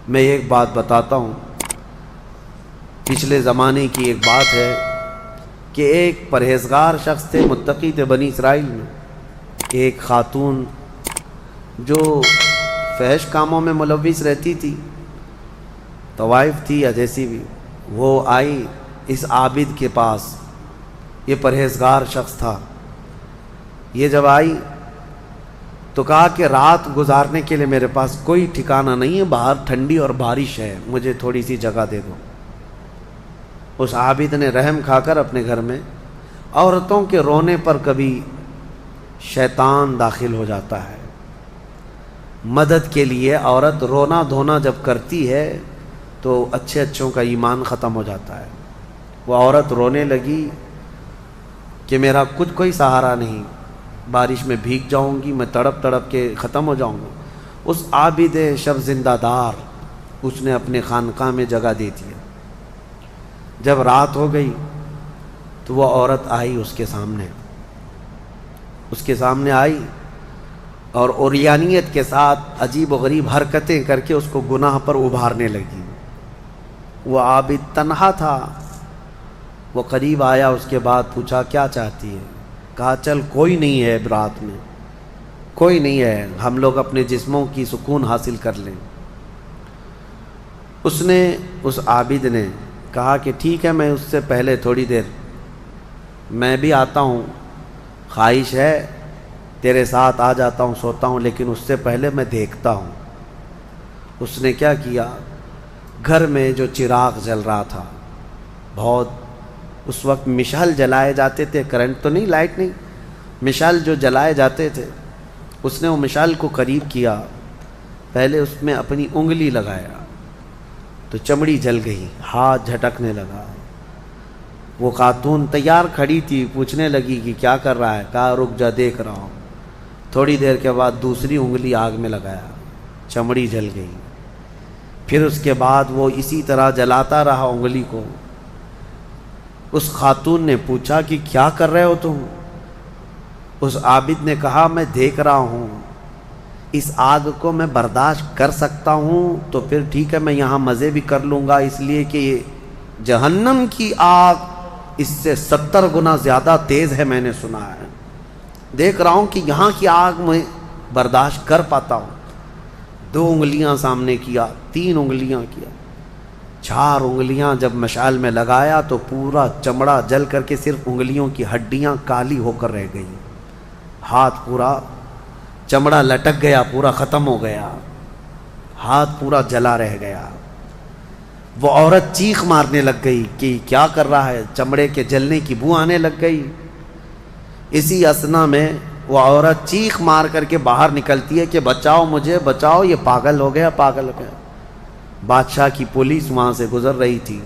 میں ایک بات بتاتا ہوں، پچھلے زمانے کی ایک بات ہے کہ ایک پرہیزگار شخص تھے، متقی تھے بنی اسرائیل میں. ایک خاتون جو فحش کاموں میں ملوث رہتی تھی، طوائف تھی یا جیسی بھی، وہ آئی اس عابد کے پاس. یہ پرہیزگار شخص تھا. یہ جب آئی تو کہا کہ رات گزارنے کے لیے میرے پاس کوئی ٹھکانہ نہیں ہے، باہر ٹھنڈی اور بارش ہے، مجھے تھوڑی سی جگہ دے دو. اس عابد نے رحم کھا کر اپنے گھر میں عورتوں کے رونے پر کبھی شیطان داخل ہو جاتا ہے. مدد کے لیے عورت رونا دھونا جب کرتی ہے تو اچھوں کا ایمان ختم ہو جاتا ہے. وہ عورت رونے لگی کہ میرا کچھ کوئی سہارا نہیں، بارش میں بھیگ جاؤں گی، میں تڑپ تڑپ کے ختم ہو جاؤں گا. اس عابد شب زندہ دار اس نے اپنے خانقاہ میں جگہ دے دیا. جب رات ہو گئی تو وہ عورت آئی اس کے سامنے آئی اور عریانیت کے ساتھ عجیب و غریب حرکتیں کر کے اس کو گناہ پر ابھارنے لگی. وہ عابد تنہا تھا. وہ قریب آیا، اس کے بعد پوچھا کیا چاہتی ہے؟ کہا چل کوئی نہیں ہے، رات میں کوئی نہیں ہے، ہم لوگ اپنے جسموں کی سکون حاصل کر لیں. اس عابد نے کہا کہ ٹھیک ہے، میں اس سے پہلے تھوڑی دیر میں بھی آتا ہوں، خواہش ہے تیرے ساتھ آ جاتا ہوں، سوتا ہوں، لیکن اس سے پہلے میں دیکھتا ہوں. اس نے کیا کیا، گھر میں جو چراغ جل رہا تھا، بہت اس وقت مشعل جلائے جاتے تھے، کرنٹ تو نہیں، لائٹ نہیں، مشعل جو جلائے جاتے تھے، اس نے وہ مشعل کو قریب کیا، پہلے اس میں اپنی انگلی لگایا تو چمڑی جل گئی، ہاتھ جھٹکنے لگا. وہ خاتون تیار کھڑی تھی، پوچھنے لگی کہ کیا کر رہا ہے؟ کہا رک جا، دیکھ رہا ہوں. تھوڑی دیر کے بعد دوسری انگلی آگ میں لگایا، چمڑی جل گئی. پھر اس کے بعد وہ اسی طرح جلاتا رہا انگلی کو. اس خاتون نے پوچھا کہ کیا کر رہے ہو تم؟ اس عابد نے کہا میں دیکھ رہا ہوں، اس آگ کو میں برداشت کر سکتا ہوں تو پھر ٹھیک ہے، میں یہاں مزے بھی کر لوں گا، اس لیے کہ یہ جہنم کی آگ اس سے 70 گنا زیادہ تیز ہے، میں نے سنا ہے. دیکھ رہا ہوں کہ یہاں کی آگ میں برداشت کر پاتا ہوں. 2 انگلیاں سامنے کیا، 3 انگلیاں کیا، 4 انگلیاں جب مشعل میں لگایا تو پورا چمڑا جل کر کے صرف انگلیوں کی ہڈیاں کالی ہو کر رہ گئی. ہاتھ پورا چمڑا لٹک گیا، پورا ختم ہو گیا، ہاتھ پورا جلا رہ گیا. وہ عورت چیخ مارنے لگ گئی کہ کیا کر رہا ہے، چمڑے کے جلنے کی بو آنے لگ گئی. اسی اثنا میں وہ عورت چیخ مار کر کے باہر نکلتی ہے کہ بچاؤ مجھے، بچاؤ، یہ پاگل ہو گیا، پاگل ہو گیا. بادشاہ کی پولیس وہاں سے گزر رہی تھی،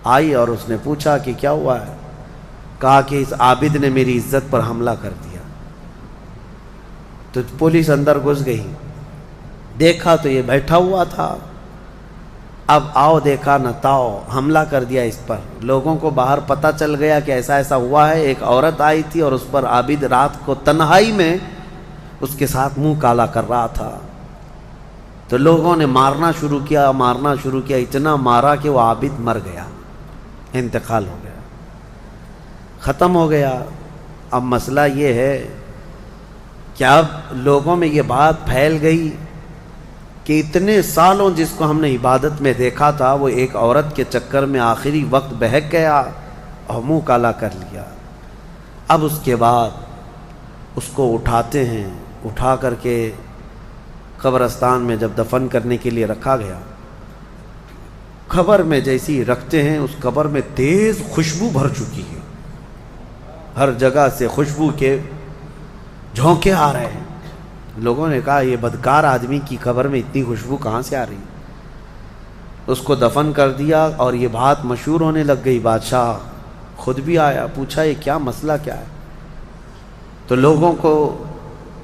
آئی اور اس نے پوچھا کہ کیا ہوا ہے؟ کہا کہ اس عابد نے میری عزت پر حملہ کر دیا. تو پولیس اندر گھس گئی، دیکھا تو یہ بیٹھا ہوا تھا. اب آؤ دیکھا نہ تاؤ، حملہ کر دیا اس پر. لوگوں کو باہر پتہ چل گیا کہ ایسا ایسا ہوا ہے. ایک عورت آئی تھی اور اس پر عابد رات کو تنہائی میں اس کے ساتھ منہ کالا کر رہا تھا. تو لوگوں نے مارنا شروع کیا، اتنا مارا کہ وہ عابد مر گیا، انتقال ہو گیا، ختم ہو گیا. اب مسئلہ یہ ہے کہ اب لوگوں میں یہ بات پھیل گئی کہ اتنے سالوں جس کو ہم نے عبادت میں دیکھا تھا، وہ ایک عورت کے چکر میں آخری وقت بہک گیا اور منہ کالا کر لیا. اب اس کے بعد اس کو اٹھاتے ہیں، اٹھا کر کے قبرستان میں جب دفن کرنے کے لیے رکھا گیا، قبر میں جیسی رکھتے ہیں، اس قبر میں تیز خوشبو بھر چکی ہے، ہر جگہ سے خوشبو کے جھونکے آ رہے ہیں. لوگوں نے کہا یہ بدکار آدمی کی قبر میں اتنی خوشبو کہاں سے آ رہی؟ اس کو دفن کر دیا اور یہ بات مشہور ہونے لگ گئی. بادشاہ خود بھی آیا، پوچھا یہ کیا مسئلہ کیا ہے؟ تو لوگوں کو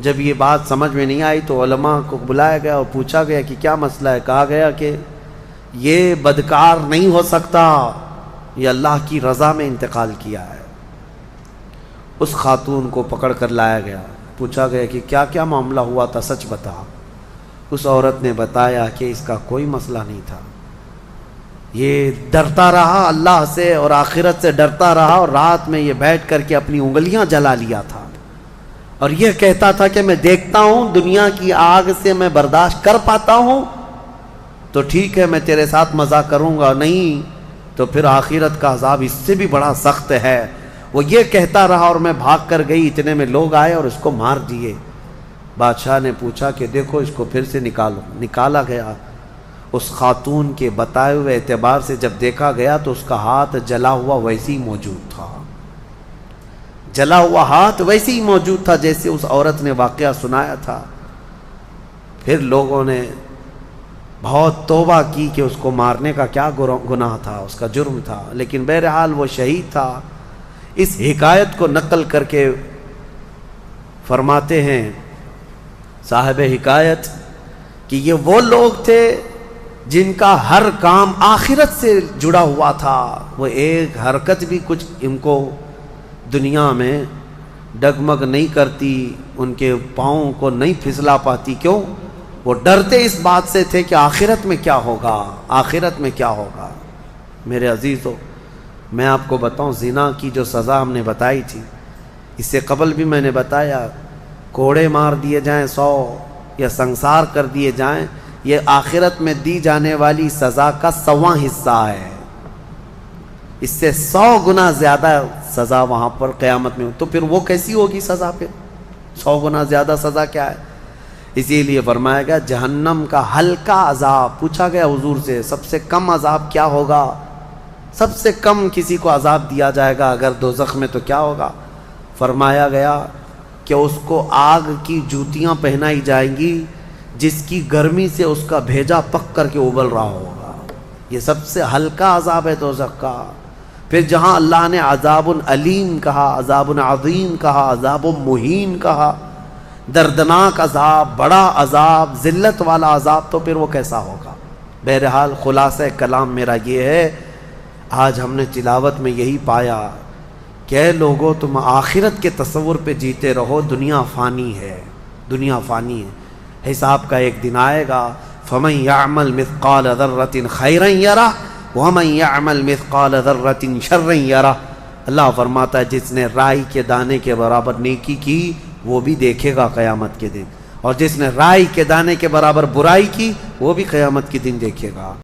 جب یہ بات سمجھ میں نہیں آئی تو علماء کو بلایا گیا اور پوچھا گیا کہ کیا مسئلہ ہے. کہا گیا کہ یہ بدکار نہیں ہو سکتا، یہ اللہ کی رضا میں انتقال کیا ہے. اس خاتون کو پکڑ کر لایا گیا، پوچھا گیا کہ کیا کیا معاملہ ہوا تھا، سچ بتا. اس عورت نے بتایا کہ اس کا کوئی مسئلہ نہیں تھا، یہ ڈرتا رہا اللہ سے اور آخرت سے ڈرتا رہا، اور رات میں یہ بیٹھ کر کے اپنی انگلیاں جلا لیا تھا، اور یہ کہتا تھا کہ میں دیکھتا ہوں دنیا کی آگ سے میں برداشت کر پاتا ہوں تو ٹھیک ہے، میں تیرے ساتھ مزہ کروں گا، نہیں تو پھر آخرت کا عذاب اس سے بھی بڑا سخت ہے۔ وہ یہ کہتا رہا اور میں بھاگ کر گئی، اتنے میں لوگ آئے اور اس کو مار دیے۔ بادشاہ نے پوچھا کہ دیکھو اس کو پھر سے نکالو، نکالا گیا۔ اس خاتون کے بتائے ہوئے اعتبار سے جب دیکھا گیا تو اس کا ہاتھ جلا ہوا ویسے ہی موجود تھا، جلا ہوا ہاتھ ویسے ہی موجود تھا جیسے اس عورت نے واقعہ سنایا تھا۔ پھر لوگوں نے بہت توبہ کی کہ اس کو مارنے کا کیا گناہ تھا، اس کا جرم تھا، لیکن بہرحال وہ شہید تھا۔ اس حکایت کو نقل کر کے فرماتے ہیں صاحب حکایت کہ یہ وہ لوگ تھے جن کا ہر کام آخرت سے جڑا ہوا تھا، وہ ایک حرکت بھی کچھ ان کو دنیا میں ڈگمگ نہیں کرتی، ان کے پاؤں کو نہیں پھسلا پاتی۔ کیوں؟ وہ ڈرتے اس بات سے تھے کہ آخرت میں کیا ہوگا، آخرت میں کیا ہوگا۔ میرے عزیزو، میں آپ کو بتاؤں زنا کی جو سزا ہم نے بتائی تھی، اس سے قبل بھی میں نے بتایا، کوڑے مار دیے جائیں 100 یا سنسار کر دیے جائیں، یہ آخرت میں دی جانے والی سزا کا 100واں حصہ ہے، اس سے 100 گنا زیادہ سزا وہاں پر قیامت میں۔ تو پھر وہ کیسی ہوگی سزا؟ پھر 100 گنا زیادہ سزا کیا ہے؟ اسی لیے فرمایا گیا جہنم کا ہلکا عذاب۔ پوچھا گیا حضور سے سب سے کم عذاب کیا ہوگا؟ سب سے کم کسی کو عذاب دیا جائے گا اگر دوزخ میں تو کیا ہوگا؟ فرمایا گیا کہ اس کو آگ کی جوتیاں پہنائی جائیں گی جس کی گرمی سے اس کا بھیجا پک کر کے ابل رہا ہوگا۔ یہ سب سے ہلکا عذاب ہے دوزخ کا۔ پھر جہاں اللہ نے عذاب علیم کہا، عذاب عظیم کہا، عذاب مہین کہا، دردناک عذاب، بڑا عذاب، ذلت والا عذاب، تو پھر وہ کیسا ہوگا؟ بہرحال خلاصہ کلام میرا یہ ہے، آج ہم نے تلاوت میں یہی پایا کہ اے لوگو تم آخرت کے تصور پہ جیتے رہو، دنیا فانی ہے، دنیا فانی ہے، حساب کا ایک دن آئے گا۔ فَمَن يَعْمَلْ مِثْقَالَ ذَرَّةٍ خَيْرًا يَرَهُ وَمَن يَعْمَلْ مِثْقَالَ ذَرَّةٍ شَرًّا يَرَهُ۔ اللہ فرماتا ہے جس نے رائی کے دانے کے برابر نیکی کی وہ بھی دیکھے گا قیامت کے دن، اور جس نے رائی کے دانے کے برابر برائی کی وہ بھی قیامت کے دن دیکھے گا۔